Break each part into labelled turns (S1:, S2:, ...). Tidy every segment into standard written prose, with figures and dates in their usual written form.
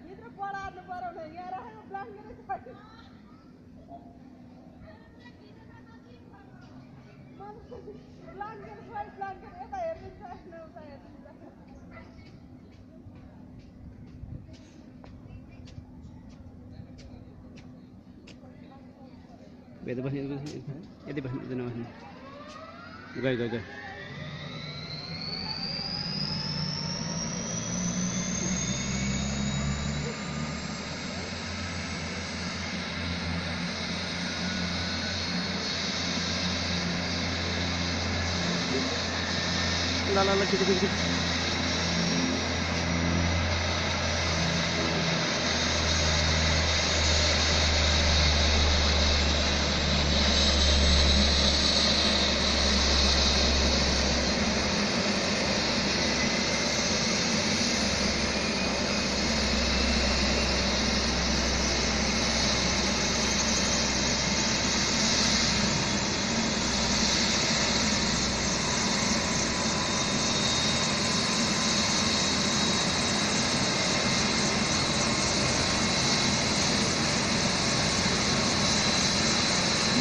S1: भित्र पढार्नु पर्यो भने यहाँ राखेको ब्ल्याङ्केट ब्ल्याङ्केट यता हेर्नु उता हेर्नु
S2: यता बस्ने यतै बस्ने यता नबस्ने गयो गयो गयो ल ल ल खिच खिच खिच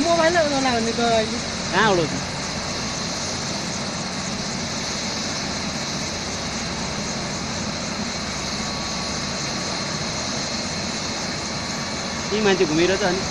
S1: मोबाइल उडाउला भने त
S2: कहाँ उडाउँछ ती मान्छे घुमेर त अनि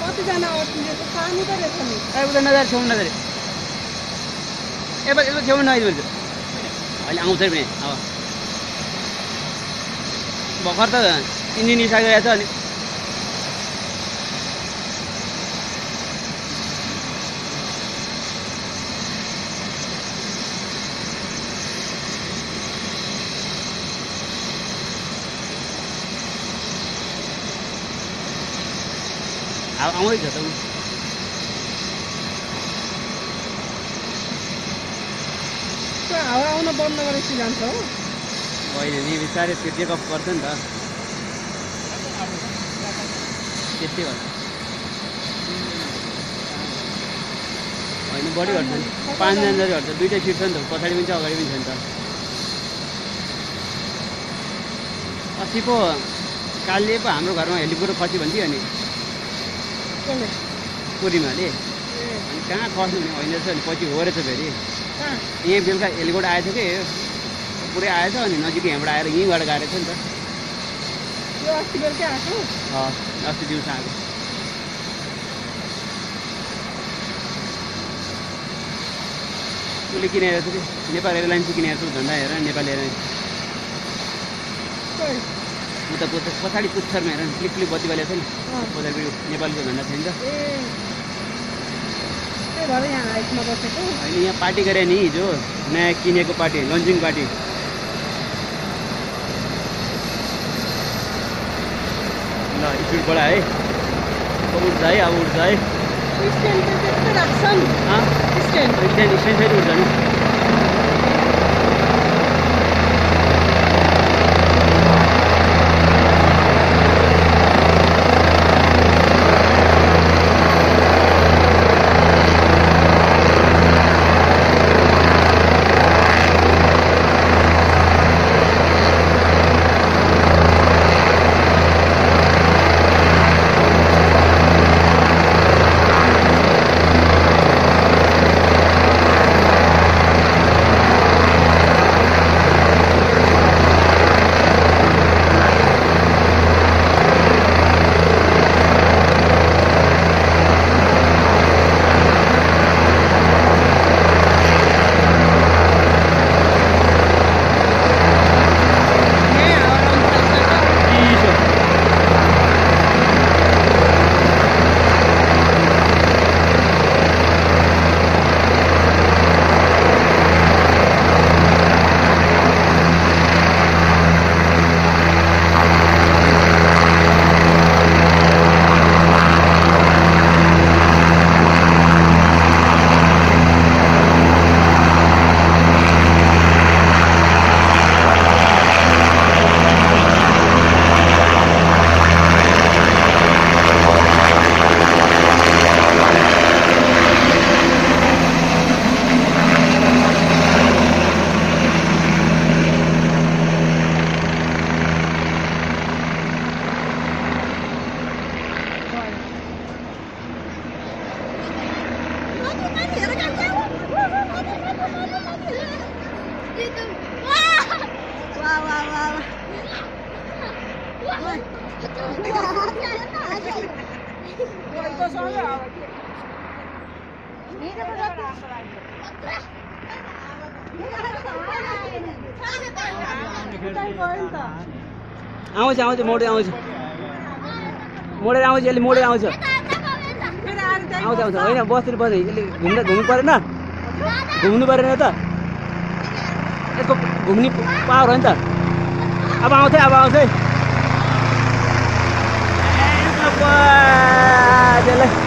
S1: कतिजना अट्टिन्छ त सानो त रहेछ नि
S2: उता नजारे छेउमा नजारे यसो छेउमा नआइदिनु अहिले आउँछ पनि अब भर्खर त इन्जिन निसाइरहेको छ अनि अब आउँदैछ त ऊ
S1: हावा आउन बन्द गरेपछि जान्छ हो
S2: होइन नि बिस्तारै त्यो टेकअप गर्छ नि त त्यस्तै गर्छ होइन बढी घट्छ नि 5 जना जति घट्छ दुइटै सिट छ नि त पछाडि पनि छ अगाडि पनि छ नि त अस्ति पो कालले पो हाम्रो घरमा हेलिपुरो खसी भन्थ्यो नि पूर्णिमाले अनि कहाँ खस्नु भने होइन रहेछ अनि पछि हो रहेछ फेरि यहीँ बेलुका हेलिकप्टर आएछ कि पुरै आएछ अनि नजिकै यहाँबाट आएर यहीँबाट गएको रहेछ नि त
S1: अस्ति बेलुकै आएको
S2: अस्ति दिउँसो आएको उसले किनेर छु कि नेपाल एयरलाइन्स किनेर छु झन्डा हेर नेपाल एयरलाइन्स उता पछाडि पुच्छरमा हेर क्लिप क्लिप बत्ती बालेको छ नि पछाडि नेपालको झन्डा छ नि त
S1: होइन
S2: यहाँ पार्टी गरे नि हिजो नयाँ किनेको पार्टी लन्चिङ पार्टी ल स्पिड बढा है उठ्छ है अब उठ्छ है स्ट्यान्ड उठ्छ नि आउँछ आउँछ मोडेर आउँछ मोडेर आउँछ यसले मोडेर आउँछ आउँछ आउँछ होइन बस्नु पर्ने यसले घुम्नु परेन घुम्नु परेन त यसको घुम्ने पावर हो नि त अब आउँछ है अब आउँछ है